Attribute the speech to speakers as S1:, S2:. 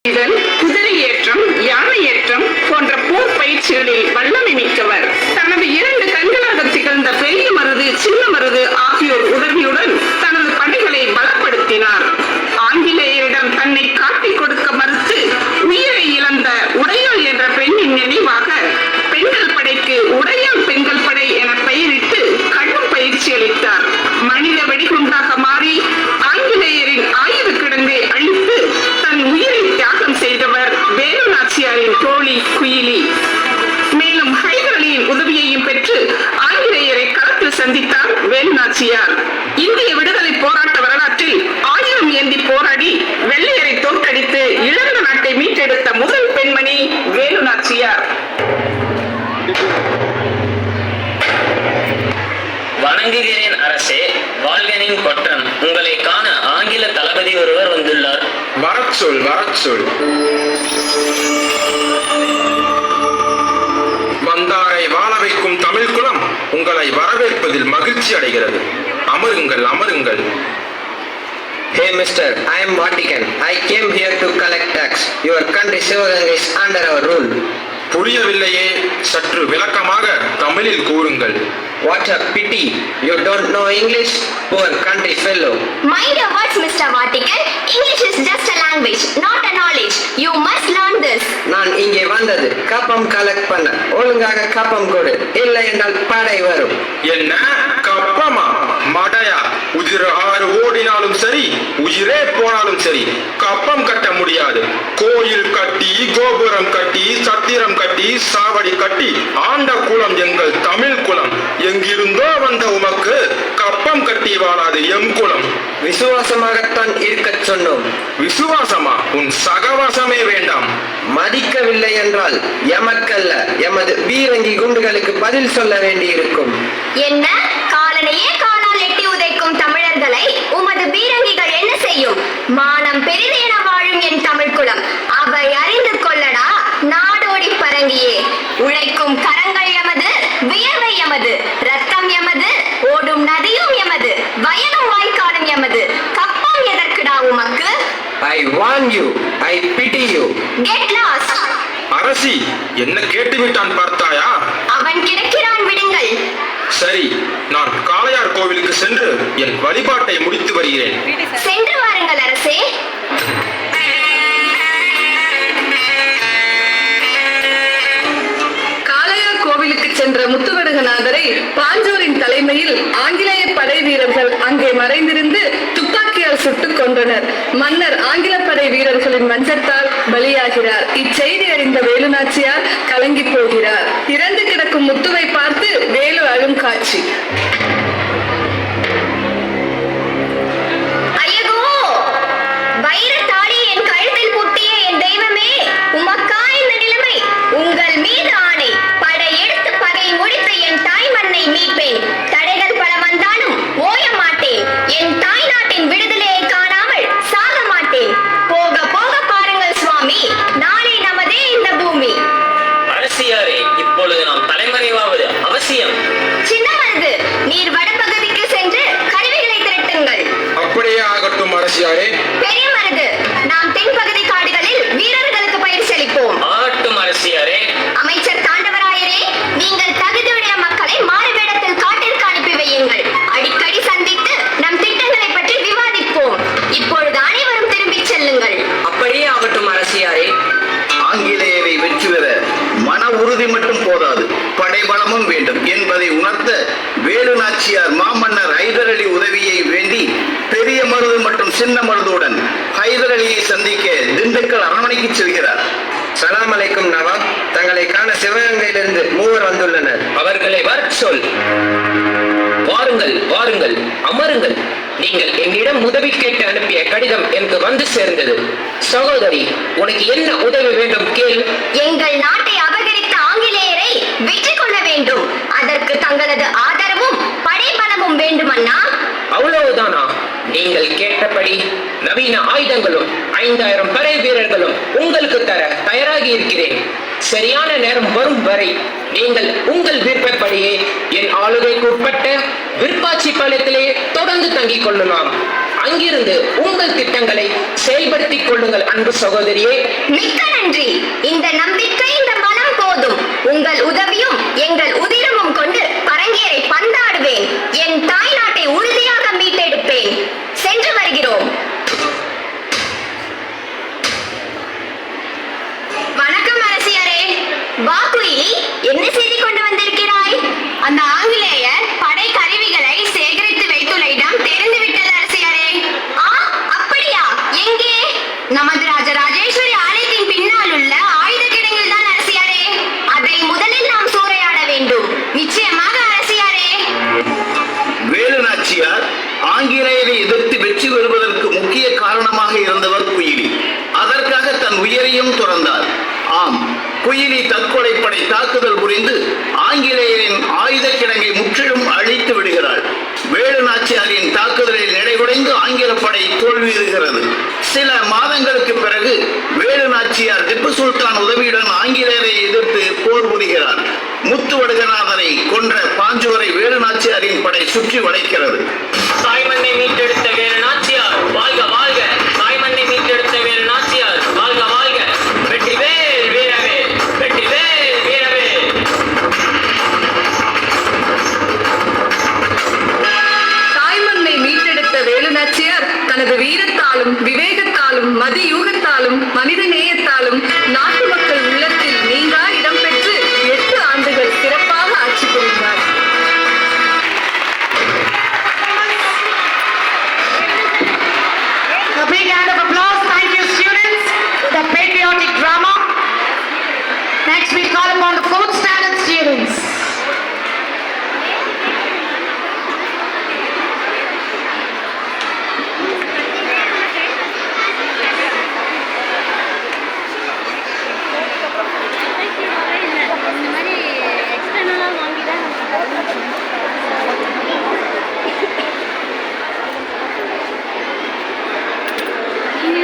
S1: குதிரை ஏற்றம், யானை ஏற்றம் போன்ற போர் பயிற்சிகளில் வல்லமை மிக்கவர். தனது 2 கண்களாக திகழ்ந்த பெரிய மருது, சின்ன மருது ஆகியோர் உதவியுடன் தனது படைகளை பலப்படுத்தினார். ஆங்கிலேயரிடம் தன்னை காட்டிக் கொடுக்க மறுத்து உயிரை இழந்த உடையாள் என்ற பெண்ணின் நினைவாக பெண்கள் படைக்கு உடையாள் பெண்கள் படை என பெயரிட்டு கடும் பயிற்சி அளித்தார். மனித வெடிகுண்டாக மாறி ஆங்கிலேயரின் ஆயுத கிடங்கை அழித்து தன் உயிரை தியாகம் செய்தவர் வேலு நாச்சியாரின் தோழி குயிலி. மேலும் ஹைதர் அலியின் உதவியையும் பெற்று ஆங்கிலேயரை களத்தில் சந்தித்தார் வேலு நாச்சியார். இந்திய விடுதலை போராட்ட வரலாற்றில் 1000 ஏந்தி போராடி வெள்ளையரை தோற்கடித்து இழந்த நாட்டை மீட்டெடுத்த முதல் பெண்மணி வேலு நாச்சியார்.
S2: வணங்குகிறேன் அரசே. வாழ்கனின் கொற்றம், உங்களை காண ஆங்கில தளபதி ஒருவர் வந்துள்ளார்.
S3: வரச் சொல், வரச் சொல். வந்தாரை வாழ வைக்கும் தமிழ் குலம் உங்களை வரவேற்பதில் மகிழ்ச்சி அடைகிறது. அமருங்கள், அமருங்கள்.
S4: Hey mister, I am Vatican. I came here to collect tax. Your country Sivaganga is under our rule.
S3: புரியவில்லையே, சற்று விளக்கமாக தமிழில் கூறுங்கள்.
S4: What a pity, you don't know English, poor country fellow.
S5: Mind your words, Mr. Vatican. English is just a language, not a knowledge. You must learn this.
S4: நான் இங்கே வந்தது கப்பம் collect பண்ண. ஒழுங்காக கப்பம் கொடு, இல்லை என்றால் படை வரும்.
S3: என்ன கப்பமா? மடையா? உயிர் 6 ஓடினாலும் சரி, உயிரே போனாலும் சரி, கப்பம் கட்ட முடியாது. கோயில் கட்டி, கோபுரம் கட்டி, சத்திரம் கட்டி, சாவடி கட்டி ஆண்ட குலம் எங்கள் தமிழ் குலம். எங்கிருந்தோ வந்த உமக்கு கப்பம் கட்டி வாழாது எம் குலம்.
S4: விசுவாசமாகத்தான் இருக்கச் சொன்னோம்.
S3: விசுவாசமா? உன் சகவாசமே வேண்டாம்.
S4: மதிக்கவில்லை என்றால் எமக்கல்ல, எமது பீரங்கி குண்டுகளுக்கு பதில் சொல்ல வேண்டியிருக்கும்.
S5: என்ன காலனையே காலால் எட்டி உதைக்கும் தமிழர்களை உமது பீரங்கிகள் என்ன செய்யும்? மானம் பெரிது என வாழும் என் தமிழ் குலம், அவை அறிந்து கொள்ளடா நாடோடி பரங்கியே. உழைக்கும் கரங்கள் எமது, வியர்வை எமது, ரத்தம் எமது, ஓடும் நதியும் எமது, வயலும் வாய்க்காலும் எமது. கப்பம் எதற்குடா உமக்கு?
S4: I warn you, I pity you.
S5: Get lost.
S3: அரசி, என்ன கேட்டுவிட்டான் பார்த்தாயா?
S5: அவன் கிடக்கிறான், விடுங்கள்.
S3: சரி, நான் காளையார் கோவிலுக்கு சென்று என் வழிபாட்டை முடித்து வருகிறேன்.
S5: சென்று வாருங்கள் அரசே.
S1: காளையார் கோவிலுக்கு சென்ற முத்துவடுகநாதரை பாஞ்சோரின் தலைமையில் ஆங்கிலேய படை வீரர்கள் அங்கே மறைந்திருந்து துப்பாக்கியால் சுட்டுக் கொன்றனர். மன்னர் ஆங்கில படை வீரர்களின் மஞ்சத்தால் பலியாகிறார். இச்செய்தி அறிந்த வேலு நாச்சியார் கலங்கி போகிறார். இறந்து கிடக்கும் முத்துவை பார்த்து வேலு அழும் காட்சி.
S5: ஐயகோ, வைரத்தாடி என் கழுத்தில் பூட்டிய என் தெய்வமே, உமக்கா இந்த நிலைமை? உங்கள் மீது ஆணை, படை எடுத்து பகை முடித்து என் தாய் மண்ணை மீட்பேன். தடைகள் பல வந்தாலும் ஓய மாட்டேன். என் தாய் நாட்டின் விடுதலையை காணாமல் சாக மாட்டேன். போக போக பாருங்கள் சுவாமி, நாளை நமதே இந்த பூமி.
S2: அரசியாரே, இப்பொழுது நாம் தலைமறைவாவது அவசியம்.
S5: சின்ன மருது, நீர் வடபகுதிக்கு சென்று கருவிகளை திரட்டுங்கள்.
S3: அப்படியே ஆகட்டும் அரசியாரே.
S5: பெரிய மருது, நாம் தென்பகுதி காடுகளில் வீரர்களுக்கு பயிற்சி அளிப்போம்.
S2: ஆகட்டும் அரசியாரே.
S5: அமைச்சர் தாண்டவராயரே, நீங்கள் தகுதியுடைய மக்களை மாறுவேடத்தில் காட்டிற்கு அனுப்பி வையுங்கள். அடிக்கடி சந்தித்து நம் திட்டங்களை பற்றி விவாதிப்போம். இப்பொழுது அனைவரும் திரும்பிச் செல்லுங்கள்.
S4: அப்படியே ஆகட்டும் அரசியாரே.
S6: ஆங்கிலேயரை வெற்றி பெற மன உறுதி மட்டும் போதாது, படைபலமும் வேண்டும் என்பதை உணர்த்த வேலு நாச்சியார் மாமன்னர் ஹைதர் அலி உதவியை வேண்டி பெரிய மருது மற்றும் சின்ன மருதுடன் ஹைதர் அலியை சந்திக்க திண்டுக்கல் அரண்மனைக்கு செல்கிறார்.
S4: சலாம் அலைக்கும் நவாப். தங்களை காண சிவகங்கையிலிருந்து 3 வந்துள்ளனர்.
S2: அவர்களை வரச் சொல். வாருங்கள், வாருங்கள், அமருங்கள். நீங்கள் என்னிடம் உதவி கேட்டு அனுப்பிய கடிதம் எனக்கு வந்து சேர்ந்தது. சகோதரி, உனக்கு என்ன உதவி வேண்டும் கேள்.
S5: எங்கள் நாட்டை அபகரித்த ஆங்கிலேயரை வெற்றி கொள்ள வேண்டும். அதற்கு தங்களது ஆதரவும் படைபலமும் வேண்டுமண்ணா.
S2: அவ்வளவுதானா? நீங்கள் கேட்டபடி நவீன ஆயுதங்களும் 5000 படை வீரர்களும் உங்களுக்கு தர தயாராகி இருக்கிறேன். சரியான நேரம் வரும் வரை நீங்கள் உங்கள் விருப்பப்படியே என் ஆளுகைக்கு உட்பட்ட விருப்பாட்சி பாளையத்திலே தொடர்ந்து தங்கிக் கொள்ளலாம். அங்கிருந்து உங்கள் திட்டங்களை செயல்படுத்திக் கொள்ளுங்கள் அன்பு சகோதரியே.
S5: மிக்க நன்றி. இந்த நம்பிக்கை, இந்த பலம் போதும். உங்கள் உதவியும் எங்கள் உதிரமும் கொண்டு பரங்கேரை பந்தாடுவேன். என் தாய் நாட்டை உறுதியாக மீட்டெடுப்பேன். சென்று வருகிறோம். வணக்கம் அரசியாரே. வா குயிலி, என்ன செய்தி கொண்டு வந்திருக்கிறாய்? அந்த ஆங்கிலேயர் படை கருவிகளை சேகரித்து வைத்துள்ள இடம் தெரிந்து விட்டது அரசியாரே. ஆ, அப்படியா? எங்கே? நமது ராஜராஜேஸ்வரி ஆலயத்தின் பின்னால் உள்ள ஆயுத கிடங்கில் தான் அரசியாரே. அதை முதலில் நாம் சூறையாட வேண்டும். நிச்சயமாக அரசியாரே.
S6: வேலு நாச்சியார் ஆங்கிலேயரை எதிர்த்து வெற்றி பெறுவதற்கு முக்கிய காரணமாக இருந்தவர் குயிலி. அதற்காக தன் உயிரையும் துறந்தார். ஆம், குயிலி தற்கொலைப்படை தாக்குதல் புரிந்து ஆங்கிலேயரின் ஆயுத கிடங்கை முற்றிலும் அழித்து விடுகிறாள். வேலு நாச்சியாரின் தாக்குதலில் நிலைகுலைந்து ஆங்கில படை தோல்வியுறுகிறது. சில மாதங்களுக்கு பிறகு வேலு நாச்சியார் திப்பு சுல்தான் உதவியுடன் ஆங்கிலேயரை எதிர்த்து போர் புரிகிறார். முத்துவடுகநாதனை கொன்ற பாஞ்சுவரை வேலு நாச்சியாரின் படை சுற்றி வளைக்கிறது.
S2: தாய்மண்ணை மீட்டெடுத்த வேலு நாச்சியார் வாழ்க வாழ்க! தாய்மண்ணை மீட்டெடுத்த வேலு நாச்சியார் வாழ்க வாழ்க! வெற்றிவேல் வீரவேல்! வெற்றிவேல் வீரவேல்!
S7: தாய்மண்ணை மீட்டெடுத்த வேலு நாச்சியார் தனது வீரத்தாலும் விவேகத்தாலும் மதியூகத்தாலும் மனித நேயத்தாலும்